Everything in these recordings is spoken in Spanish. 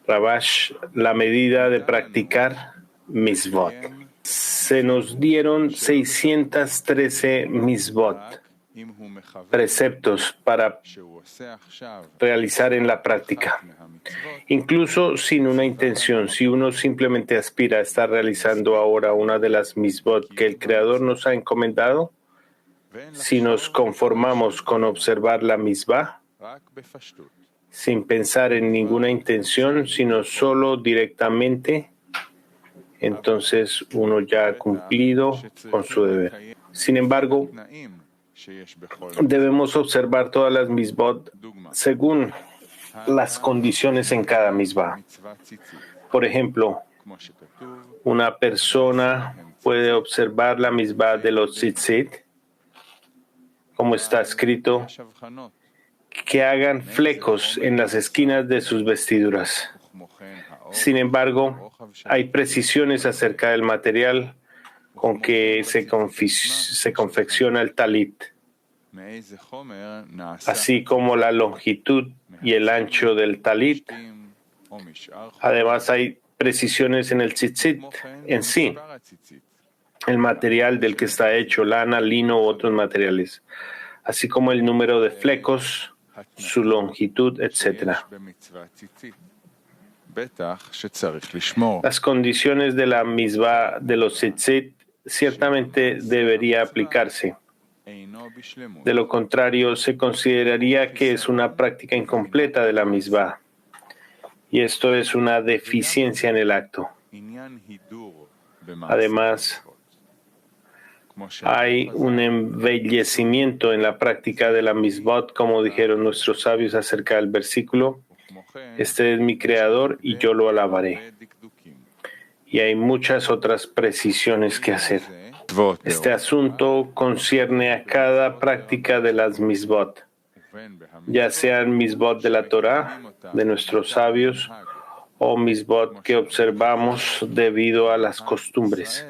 Rabash, la medida de practicar misvot. Se nos dieron 613 misvot, preceptos para realizar en la práctica. Incluso sin una intención, si uno simplemente aspira a estar realizando ahora una de las misvot que el Creador nos ha encomendado, si nos conformamos con observar la misvá, sin pensar en ninguna intención, sino solo directamente, entonces uno ya ha cumplido con su deber. Sin embargo, debemos observar todas las misvot según las condiciones en cada misvá. Por ejemplo, una persona puede observar la misvá de los tzitzit, como está escrito, que hagan flecos en las esquinas de sus vestiduras. Sin embargo, hay precisiones acerca del material con que se confecciona el talit, así como la longitud y el ancho del talit. Además, hay precisiones en el tzitzit en sí, el material del que está hecho, lana, lino u otros materiales, así como el número de flecos, su longitud, etc. Las condiciones de la misvá de los tzitzit ciertamente debería aplicarse. De lo contrario, se consideraría que es una práctica incompleta de la misvá. Y esto es una deficiencia en el acto. Además, hay un embellecimiento en la práctica de la misvot, como dijeron nuestros sabios acerca del versículo: este es mi creador y yo lo alabaré. Y hay muchas otras precisiones que hacer. Este asunto concierne a cada práctica de las misvot, ya sean misvot de la Torá, de nuestros sabios, o misvot que observamos debido a las costumbres.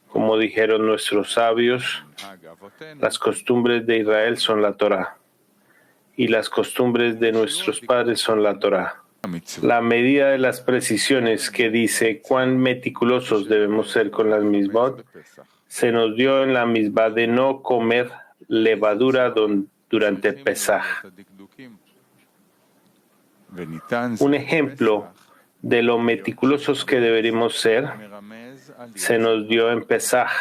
Como dijeron nuestros sabios, las costumbres de Israel son la Torá, y las costumbres de nuestros padres son la Torá. La medida de las precisiones que dice cuán meticulosos debemos ser con las misvot se nos dio en la misvá de no comer levadura durante Pesaj. Un ejemplo de lo meticulosos que deberíamos ser se nos dio en Pesaj,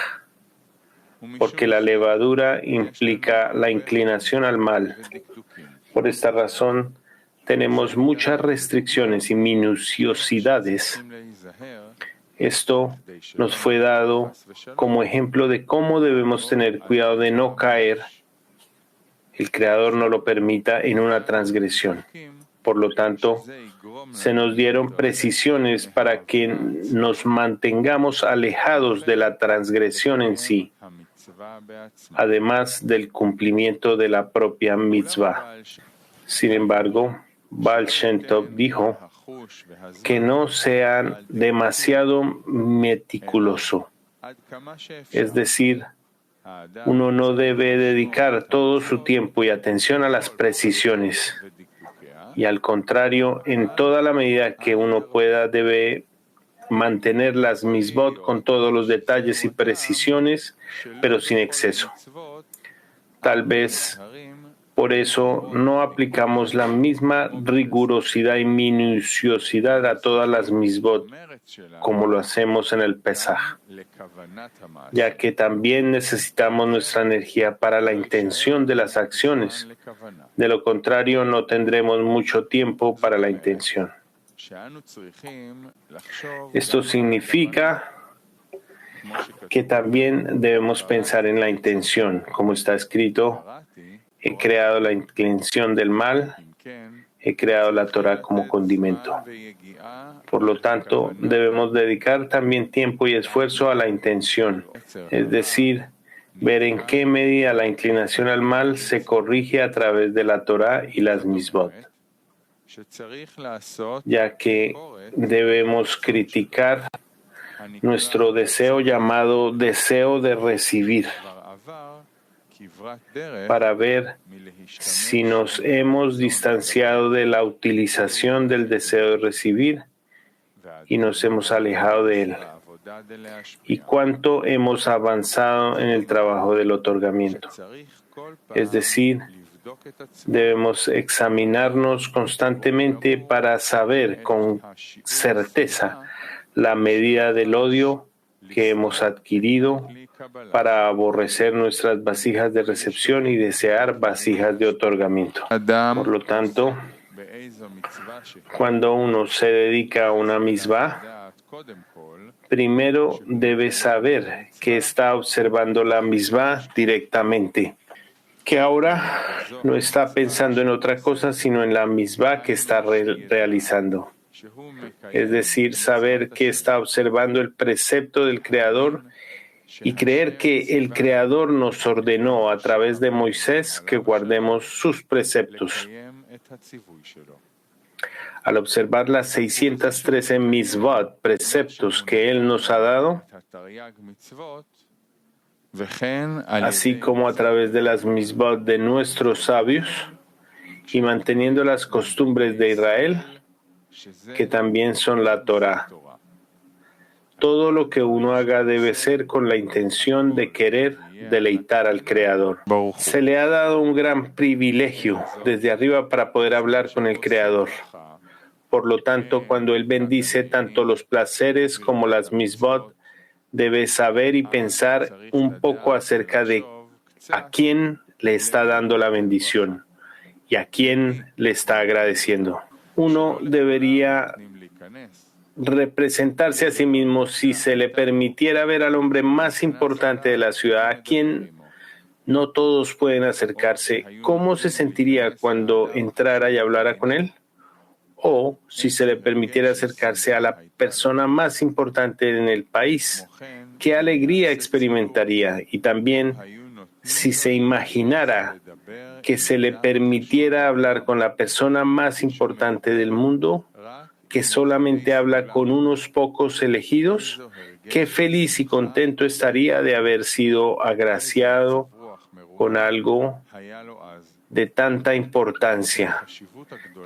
porque la levadura implica la inclinación al mal. Por esta razón, tenemos muchas restricciones y minuciosidades. Esto nos fue dado como ejemplo de cómo debemos tener cuidado de no caer, el Creador no lo permita, en una transgresión. Por lo tanto, se nos dieron precisiones para que nos mantengamos alejados de la transgresión en sí, además del cumplimiento de la propia mitzvah. Sin embargo, Baal Shem Tov dijo que no sean demasiado meticuloso. Es decir, uno no debe dedicar todo su tiempo y atención a las precisiones. Y al contrario, en toda la medida que uno pueda, debe mantener las misvot con todos los detalles y precisiones, pero sin exceso. Tal vez por eso no aplicamos la misma rigurosidad y minuciosidad a todas las misvot como lo hacemos en el Pesaj, ya que también necesitamos nuestra energía para la intención de las acciones. De lo contrario, no tendremos mucho tiempo para la intención. Esto significa que también debemos pensar en la intención, como está escrito: he creado la inclinación del mal, he creado la Torá como condimento. Por lo tanto, debemos dedicar también tiempo y esfuerzo a la intención, es decir, ver en qué medida la inclinación al mal se corrige a través de la Torá y las misvot, ya que debemos criticar nuestro deseo llamado deseo de recibir, para ver si nos hemos distanciado de la utilización del deseo de recibir y nos hemos alejado de él, y cuánto hemos avanzado en el trabajo del otorgamiento. Es decir, debemos examinarnos constantemente para saber con certeza la medida del odio que hemos adquirido para aborrecer nuestras vasijas de recepción y desear vasijas de otorgamiento. Por lo tanto, cuando uno se dedica a una misvá, primero debe saber que está observando la misvá directamente, que ahora no está pensando en otra cosa sino en la misvá que está realizando. Es decir, saber que está observando el precepto del Creador y creer que el Creador nos ordenó a través de Moisés que guardemos sus preceptos. Al observar las 613 mitzvot, preceptos que Él nos ha dado, así como a través de las mitzvot de nuestros sabios, y manteniendo las costumbres de Israel, que también son la Torá. Todo lo que uno haga debe ser con la intención de querer deleitar al Creador. Se le ha dado un gran privilegio desde arriba para poder hablar con el Creador. Por lo tanto, cuando Él bendice tanto los placeres como las mitzvot, debe saber y pensar un poco acerca de a quién le está dando la bendición y a quién le está agradeciendo. Uno debería representarse a sí mismo si se le permitiera ver al hombre más importante de la ciudad, a quien no todos pueden acercarse. ¿Cómo se sentiría cuando entrara y hablara con él? O si se le permitiera acercarse a la persona más importante en el país, ¿qué alegría experimentaría? Y también, si se imaginara que se le permitiera hablar con la persona más importante del mundo, que solamente habla con unos pocos elegidos, qué feliz y contento estaría de haber sido agraciado con algo de tanta importancia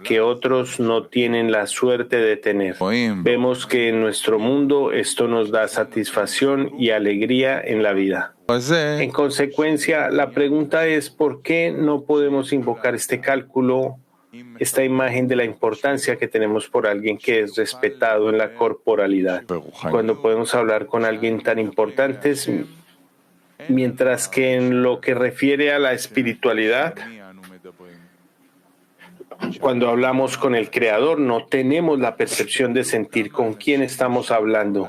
que otros no tienen la suerte de tener. Vemos que en nuestro mundo esto nos da satisfacción y alegría en la vida. En consecuencia, la pregunta es ¿por qué no podemos invocar este cálculo, esta imagen de la importancia que tenemos por alguien que es respetado en la corporalidad? Cuando podemos hablar con alguien tan importante, mientras que en lo que refiere a la espiritualidad, cuando hablamos con el Creador, no tenemos la percepción de sentir con quién estamos hablando,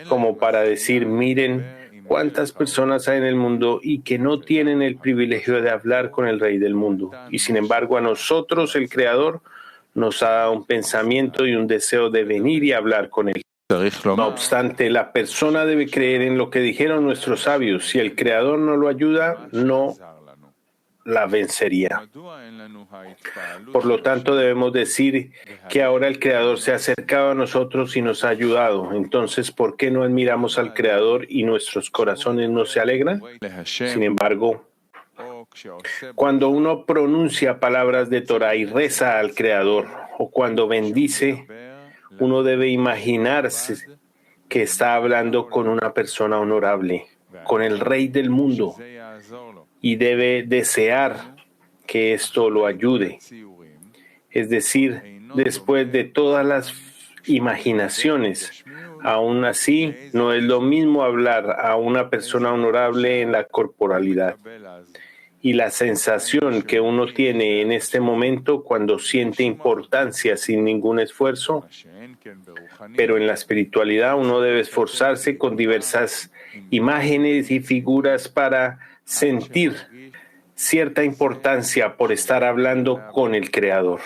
como para decir, miren cuántas personas hay en el mundo y que no tienen el privilegio de hablar con el Rey del mundo. Y sin embargo, a nosotros, el Creador, nos ha dado un pensamiento y un deseo de venir y hablar con Él. No obstante, la persona debe creer en lo que dijeron nuestros sabios. Si el Creador no lo ayuda, no la vencería. Por lo tanto, debemos decir que ahora el Creador se ha acercado a nosotros y nos ha ayudado. Entonces, ¿por qué no admiramos al Creador y nuestros corazones no se alegran? Sin embargo, cuando uno pronuncia palabras de Torah y reza al Creador, o cuando bendice, uno debe imaginarse que está hablando con una persona honorable, con el Rey del mundo, y debe desear que esto lo ayude. Es decir, después de todas las imaginaciones, aún así no es lo mismo hablar a una persona honorable en la corporalidad. Y la sensación que uno tiene en este momento cuando siente importancia sin ningún esfuerzo, pero en la espiritualidad uno debe esforzarse con diversas imágenes y figuras para sentir cierta importancia por estar hablando con el Creador.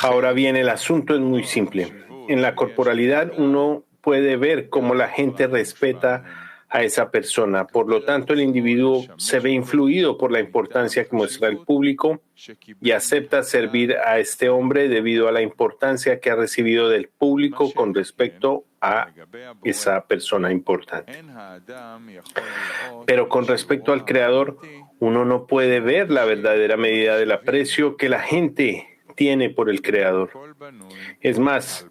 Ahora bien, el asunto es muy simple. En la corporalidad uno puede ver cómo la gente respeta a esa persona. Por lo tanto, el individuo se ve influido por la importancia que muestra el público y acepta servir a este hombre debido a la importancia que ha recibido del público con respecto a esa persona importante. Pero con respecto al Creador, uno no puede ver la verdadera medida del aprecio que la gente tiene por el Creador. Es más,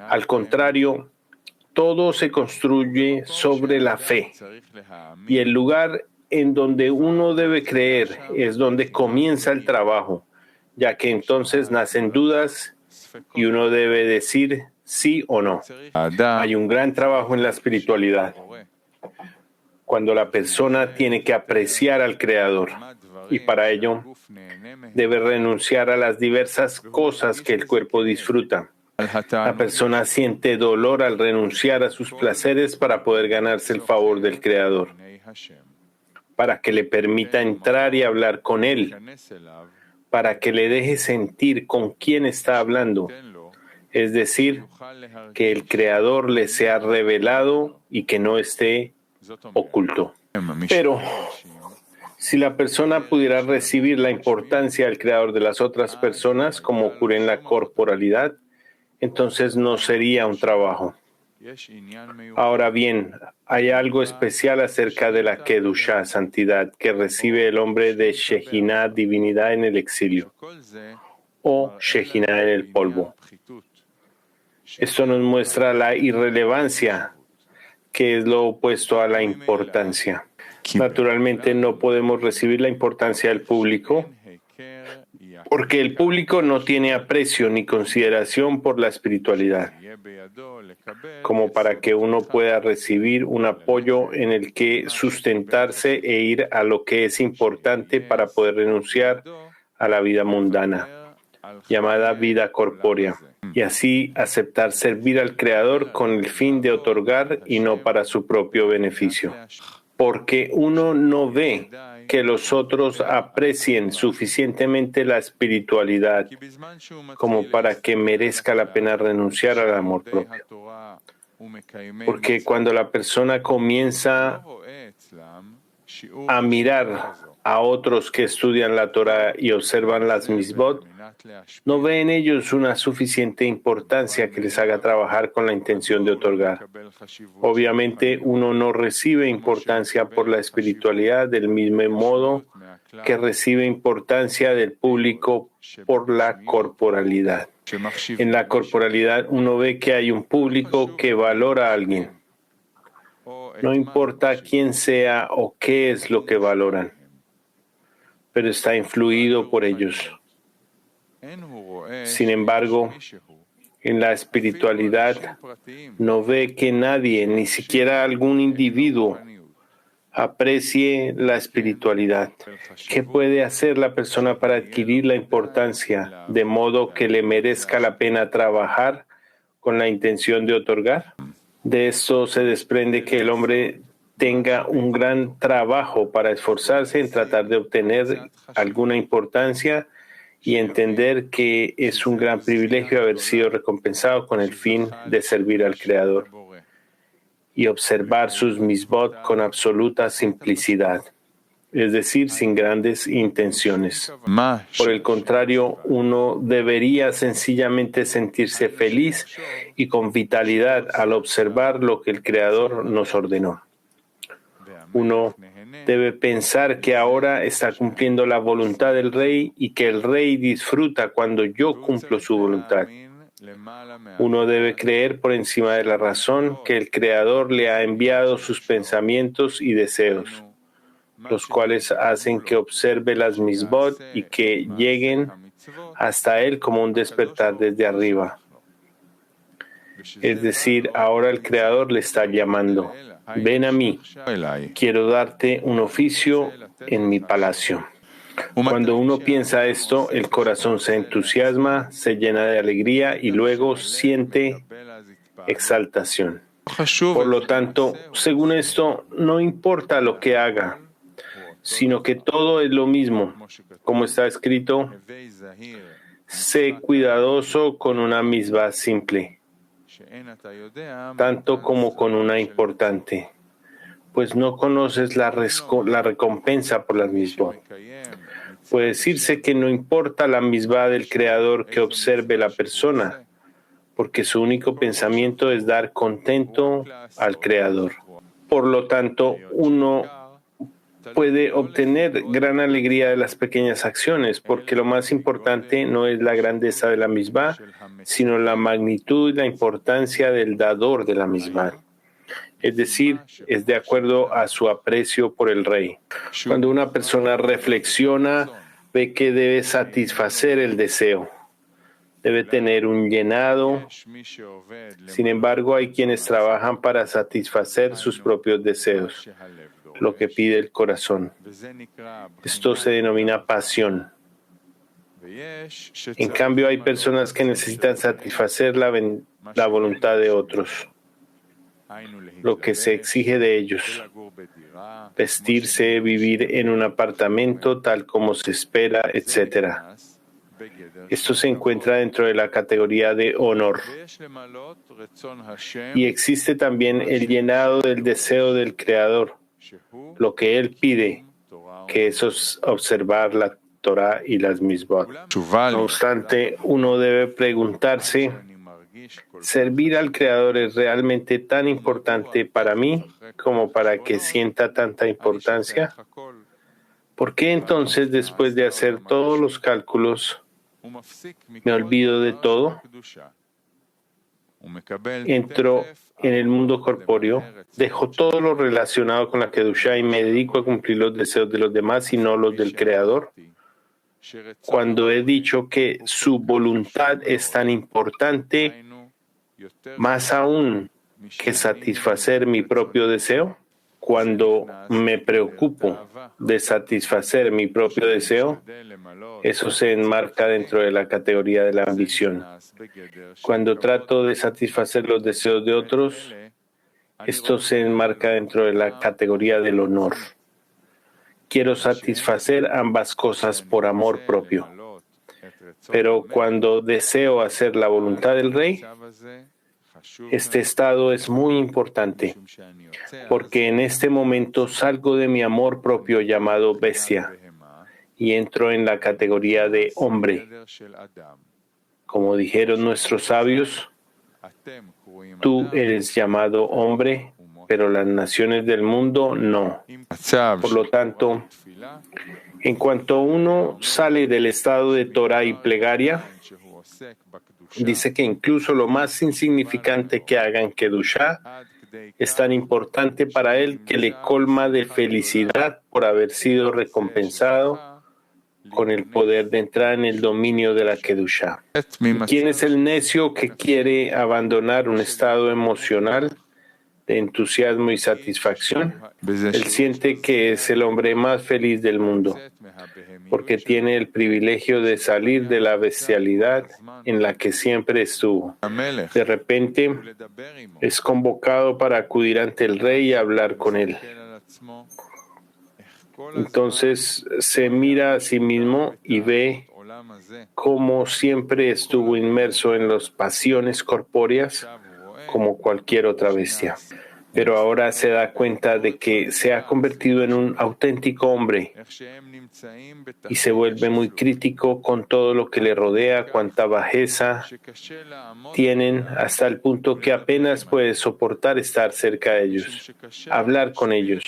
al contrario, todo se construye sobre la fe. Y el lugar en donde uno debe creer es donde comienza el trabajo, ya que entonces nacen dudas y uno debe decir sí o no. Hay un gran trabajo en la espiritualidad, cuando la persona tiene que apreciar al Creador, y para ello debe renunciar a las diversas cosas que el cuerpo disfruta. La persona siente dolor al renunciar a sus placeres para poder ganarse el favor del Creador, para que le permita entrar y hablar con Él, para que le deje sentir con quién está hablando, es decir, que el Creador le sea revelado y que no esté oculto. Pero si la persona pudiera recibir la importancia del Creador de las otras personas, como ocurre en la corporalidad, entonces no sería un trabajo. Ahora bien, hay algo especial acerca de la Kedushá, santidad, que recibe el hombre de Shejiná, divinidad en el exilio, o Shejiná en el polvo. Esto nos muestra la irrelevancia, que es lo opuesto a la importancia. Naturalmente no podemos recibir la importancia del público, porque el público no tiene aprecio ni consideración por la espiritualidad, como para que uno pueda recibir un apoyo en el que sustentarse e ir a lo que es importante para poder renunciar a la vida mundana, llamada vida corpórea, y así aceptar servir al Creador con el fin de otorgar y no para su propio beneficio. Porque uno no ve que los otros aprecien suficientemente la espiritualidad como para que merezca la pena renunciar al amor propio. Porque cuando la persona comienza a mirar a otros que estudian la Torah y observan las misbot, no ve en ellos una suficiente importancia que les haga trabajar con la intención de otorgar. Obviamente, uno no recibe importancia por la espiritualidad del mismo modo que recibe importancia del público por la corporalidad. En la corporalidad, uno ve que hay un público que valora a alguien. No importa quién sea o qué es lo que valoran, pero está influido por ellos. Sin embargo, en la espiritualidad no ve que nadie, ni siquiera algún individuo, aprecie la espiritualidad. ¿Qué puede hacer la persona para adquirir la importancia de modo que le merezca la pena trabajar con la intención de otorgar? De esto se desprende que el hombre tenga un gran trabajo para esforzarse en tratar de obtener alguna importancia y entender que es un gran privilegio haber sido recompensado con el fin de servir al Creador y observar sus misbot con absoluta simplicidad, es decir, sin grandes intenciones. Por el contrario, uno debería sencillamente sentirse feliz y con vitalidad al observar lo que el Creador nos ordenó. Uno debe pensar que ahora está cumpliendo la voluntad del Rey y que el Rey disfruta cuando yo cumplo su voluntad. Uno debe creer por encima de la razón que el Creador le ha enviado sus pensamientos y deseos, los cuales hacen que observe las misbot y que lleguen hasta él como un despertar desde arriba. Es decir, ahora el Creador le está llamando: ven a mí, quiero darte un oficio en mi palacio. Cuando uno piensa esto, el corazón se entusiasma, se llena de alegría y luego siente exaltación. Por lo tanto, según esto, no importa lo que haga, sino que todo es lo mismo. Como está escrito, sé cuidadoso con una misbah simple, tanto como con una importante, pues no conoces la recompensa por las misbot. Puede decirse que no importa la misbah del Creador que observe la persona, porque su único pensamiento es dar contento al Creador. Por lo tanto, uno puede obtener gran alegría de las pequeñas acciones, porque lo más importante no es la grandeza de la misbah, sino la magnitud y la importancia del dador de la misbah. Es decir, es de acuerdo a su aprecio por el rey. Cuando una persona reflexiona, ve que debe satisfacer el deseo, debe tener un llenado. Sin embargo, hay quienes trabajan para satisfacer sus propios deseos, lo que pide el corazón. Esto se denomina pasión. En cambio, hay personas que necesitan satisfacer la voluntad de otros, lo que se exige de ellos: vestirse, vivir en un apartamento tal como se espera, etc. Esto se encuentra dentro de la categoría de honor. Y existe también el llenado del deseo del Creador, lo que Él pide, que es observar la Torah y las misbot. No obstante, uno debe preguntarse: ¿servir al Creador es realmente tan importante para mí como para que sienta tanta importancia? ¿Por qué entonces, después de hacer todos los cálculos, me olvido de todo? Entro en el mundo corpóreo, dejo todo lo relacionado con la Kedushá y me dedico a cumplir los deseos de los demás y no los del Creador. Cuando he dicho que su voluntad es tan importante, más aún que satisfacer mi propio deseo, cuando me preocupo de satisfacer mi propio deseo, eso se enmarca dentro de la categoría de la ambición. Cuando trato de satisfacer los deseos de otros, esto se enmarca dentro de la categoría del honor. Quiero satisfacer ambas cosas por amor propio. Pero cuando deseo hacer la voluntad del Rey, este estado es muy importante, porque en este momento salgo de mi amor propio llamado bestia y entro en la categoría de hombre. Como dijeron nuestros sabios, tú eres llamado hombre, pero las naciones del mundo no. Por lo tanto, en cuanto uno sale del estado de Torah y plegaria, dice que incluso lo más insignificante que haga en Kedushá es tan importante para él que le colma de felicidad por haber sido recompensado con el poder de entrar en el dominio de la Kedushá. ¿Quién es el necio que quiere abandonar un estado emocional de entusiasmo y satisfacción? Él siente que es el hombre más feliz del mundo, porque tiene el privilegio de salir de la bestialidad en la que siempre estuvo. De repente, es convocado para acudir ante el rey y hablar con él. Entonces se mira a sí mismo y ve cómo siempre estuvo inmerso en las pasiones corpóreas como cualquier otra bestia. Pero ahora se da cuenta de que se ha convertido en un auténtico hombre y se vuelve muy crítico con todo lo que le rodea, cuánta bajeza tienen, hasta el punto que apenas puede soportar estar cerca de ellos, hablar con ellos,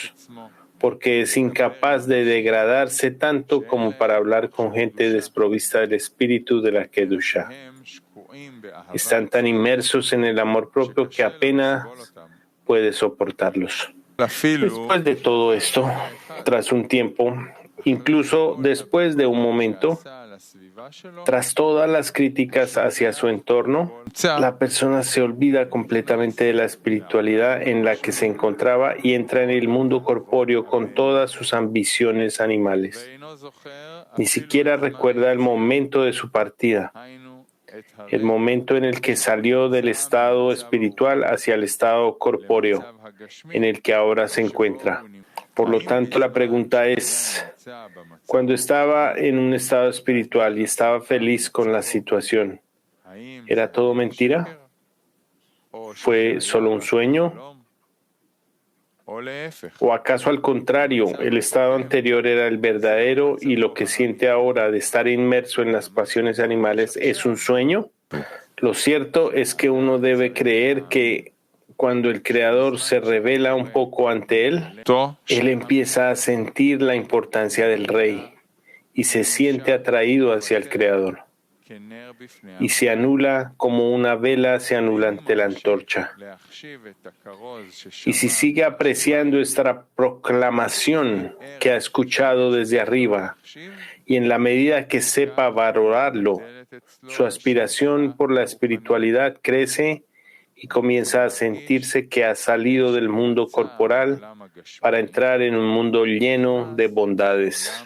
porque es incapaz de degradarse tanto como para hablar con gente desprovista del espíritu de la Kedushá. Están tan inmersos en el amor propio que apenas puede soportarlos. Después de todo esto, tras un tiempo, incluso después de un momento, tras todas las críticas hacia su entorno, la persona se olvida completamente de la espiritualidad en la que se encontraba y entra en el mundo corpóreo con todas sus ambiciones animales. Ni siquiera recuerda el momento de su partida, el momento en el que salió del estado espiritual hacia el estado corpóreo, en el que ahora se encuentra. Por lo tanto, la pregunta es, cuando estaba en un estado espiritual y estaba feliz con la situación, ¿era todo mentira? ¿Fue solo un sueño? ¿O acaso al contrario, el estado anterior era el verdadero y lo que siente ahora de estar inmerso en las pasiones animales es un sueño? Lo cierto es que uno debe creer que cuando el Creador se revela un poco ante él empieza a sentir la importancia del Rey y se siente atraído hacia el Creador. Y se anula como una vela se anula ante la antorcha. Y si sigue apreciando esta proclamación que ha escuchado desde arriba, y en la medida que sepa valorarlo, su aspiración por la espiritualidad crece y comienza a sentirse que ha salido del mundo corporal para entrar en un mundo lleno de bondades.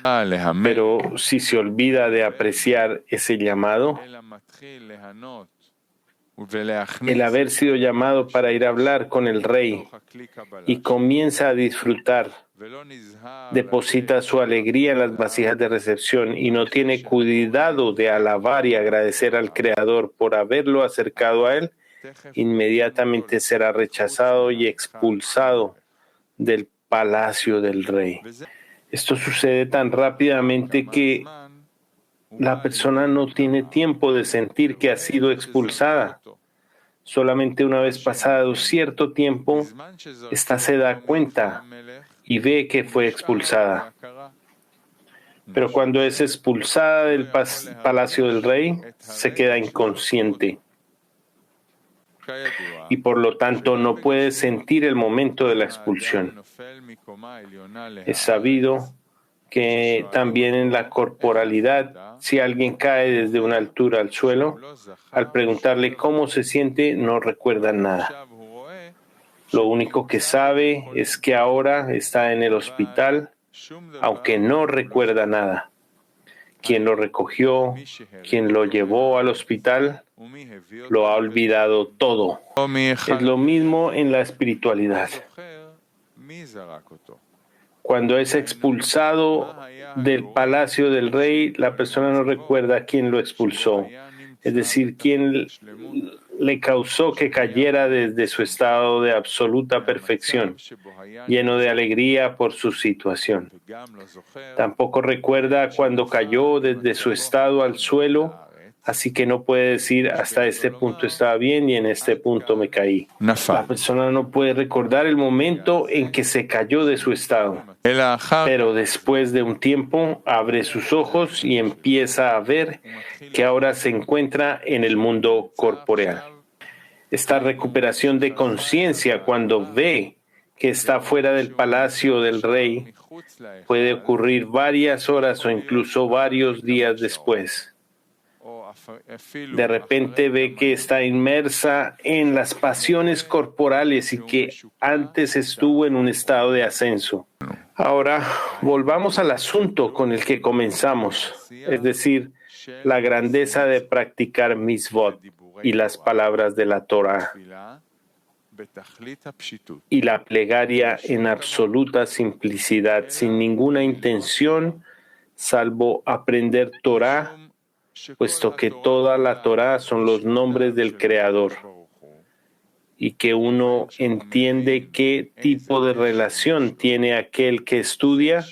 Pero si se olvida de apreciar ese llamado, el haber sido llamado para ir a hablar con el Rey y comienza a disfrutar, deposita su alegría en las vasijas de recepción y no tiene cuidado de alabar y agradecer al Creador por haberlo acercado a él, inmediatamente será rechazado y expulsado del palacio del Rey. Esto sucede tan rápidamente que la persona no tiene tiempo de sentir que ha sido expulsada. Solamente una vez pasado cierto tiempo, ésta se da cuenta y ve que fue expulsada. Pero cuando es expulsada del palacio del Rey, se queda inconsciente. Y por lo tanto no puede sentir el momento de la expulsión. Es sabido que también en la corporalidad, si alguien cae desde una altura al suelo, al preguntarle cómo se siente, no recuerda nada. Lo único que sabe es que ahora está en el hospital, aunque no recuerda nada. Quien lo recogió, quien lo llevó al hospital, lo ha olvidado todo. Es lo mismo en la espiritualidad. Cuando es expulsado del palacio del Rey, la persona no recuerda quién lo expulsó, es decir, quién le causó que cayera desde su estado de absoluta perfección, lleno de alegría por su situación. Tampoco recuerda cuando cayó desde su estado al suelo, así que no puede decir hasta este punto estaba bien y en este punto me caí. La persona no puede recordar el momento en que se cayó de su estado, pero después de un tiempo abre sus ojos y empieza a ver que ahora se encuentra en el mundo corporeal. Esta recuperación de conciencia cuando ve que está fuera del palacio del Rey puede ocurrir varias horas o incluso varios días después. De repente ve que está inmersa en las pasiones corporales y que antes estuvo en un estado de ascenso. Ahora, volvamos al asunto con el que comenzamos, es decir, la grandeza de practicar mitzvot y las palabras de la Torah y la plegaria en absoluta simplicidad, sin ninguna intención, salvo aprender Torah, puesto que toda la Torah son los nombres del Creador, y que uno entiende qué tipo de relación tiene aquel que estudia,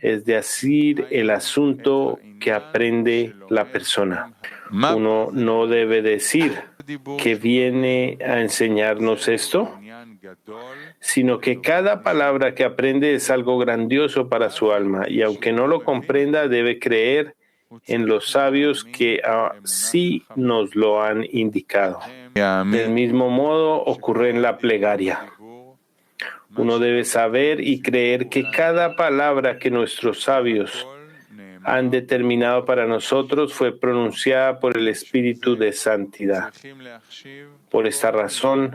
es decir, el asunto que aprende la persona. Uno no debe decir que viene a enseñarnos esto, sino que cada palabra que aprende es algo grandioso para su alma, y aunque no lo comprenda, debe creer en los sabios que así nos lo han indicado. Del mismo modo ocurre en la plegaria. Uno debe saber y creer que cada palabra que nuestros sabios han determinado para nosotros fue pronunciada por el Espíritu de Santidad. Por esta razón,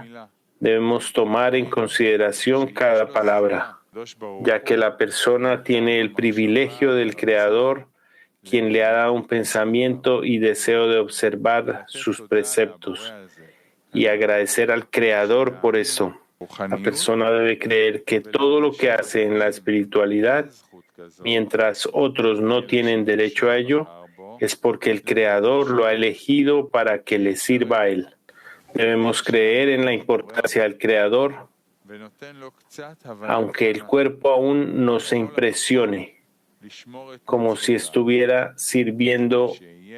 debemos tomar en consideración cada palabra, ya que la persona tiene el privilegio del Creador, quien le ha dado un pensamiento y deseo de observar sus preceptos, y agradecer al Creador por eso. La persona debe creer que todo lo que hace en la espiritualidad, mientras otros no tienen derecho a ello, es porque el Creador lo ha elegido para que le sirva a él. Debemos creer en la importancia del Creador, aunque el cuerpo aún no se impresione, como si estuviera sirviendo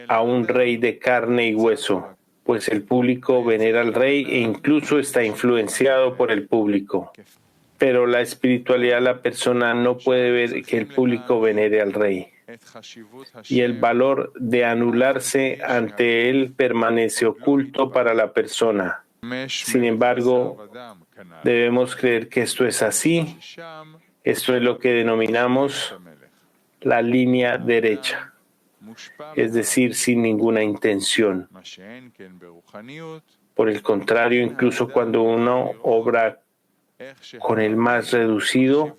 a un rey de carne y hueso, pues el público venera al rey e incluso está influenciado por el público. Pero la espiritualidad, la persona no puede ver que el público venere al rey, y el valor de anularse ante él permanece oculto para la persona. Sin embargo, debemos creer que esto es así. Esto es lo que denominamos la línea derecha, es decir, sin ninguna intención. Por el contrario, incluso cuando uno obra con el más reducido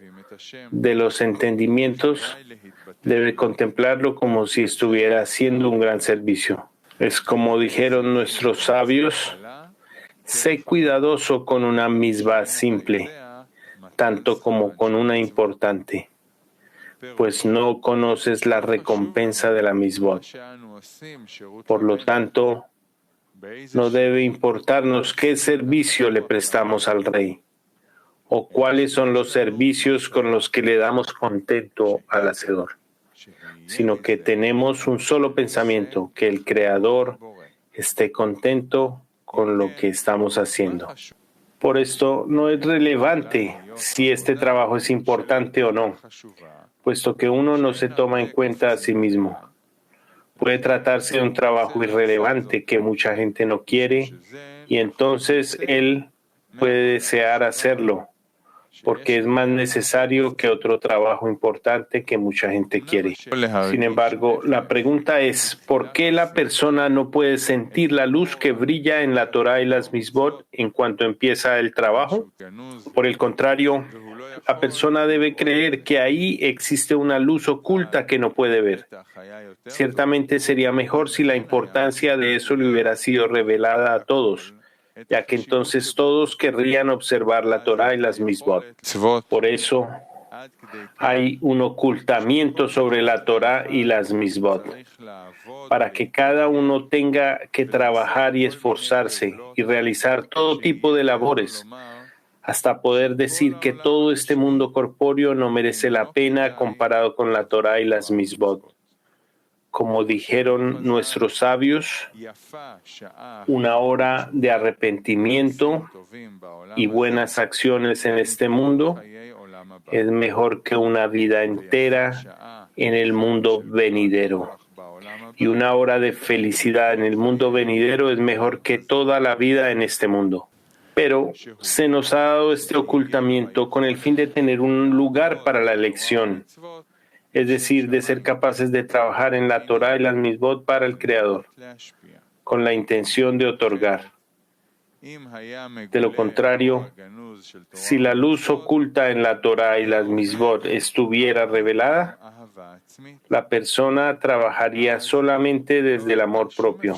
de los entendimientos, debe contemplarlo como si estuviera haciendo un gran servicio. Es como dijeron nuestros sabios: sé cuidadoso con una misbah simple, tanto como con una importante, pues no conoces la recompensa de la misbah. Por lo tanto, no debe importarnos qué servicio le prestamos al rey, o cuáles son los servicios con los que le damos contento al Hacedor, sino que tenemos un solo pensamiento: que el Creador esté contento con lo que estamos haciendo. Por esto no es relevante si este trabajo es importante o no, puesto que uno no se toma en cuenta a sí mismo. Puede tratarse de un trabajo irrelevante que mucha gente no quiere, y entonces él puede desear hacerlo, porque es más necesario que otro trabajo importante que mucha gente quiere. Sin embargo, la pregunta es: ¿por qué la persona no puede sentir la luz que brilla en la Torá y las Misbot en cuanto empieza el trabajo? Por el contrario, la persona debe creer que ahí existe una luz oculta que no puede ver. Ciertamente sería mejor si la importancia de eso le hubiera sido revelada a todos, ya que entonces todos querrían observar la Torá y las Misbot. Por eso hay un ocultamiento sobre la Torá y las Misbot, para que cada uno tenga que trabajar y esforzarse y realizar todo tipo de labores, hasta poder decir que todo este mundo corpóreo no merece la pena comparado con la Torá y las Misbot. Como dijeron nuestros sabios, una hora de arrepentimiento y buenas acciones en este mundo es mejor que una vida entera en el mundo venidero. Y una hora de felicidad en el mundo venidero es mejor que toda la vida en este mundo. Pero se nos ha dado este ocultamiento con el fin de tener un lugar para la elección, es decir, de ser capaces de trabajar en la Torá y las Misbot para el Creador, con la intención de otorgar. De lo contrario, si la luz oculta en la Torá y las Misbot estuviera revelada, la persona trabajaría solamente desde el amor propio,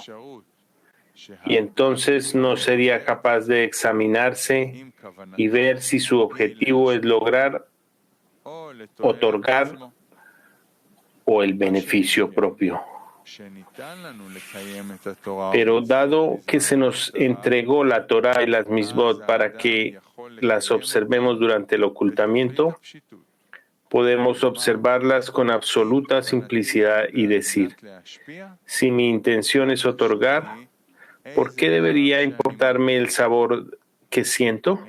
y entonces no sería capaz de examinarse y ver si su objetivo es lograr, otorgar o el beneficio propio. Pero dado que se nos entregó la Torá y las Misbot para que las observemos durante el ocultamiento, podemos observarlas con absoluta simplicidad y decir: si mi intención es otorgar, ¿por qué debería importarme el sabor que siento?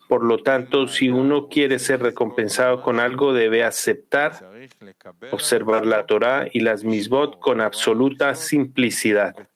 Por lo tanto, si uno quiere ser recompensado con algo, debe aceptar, observar la Torá y las Misbot con absoluta simplicidad.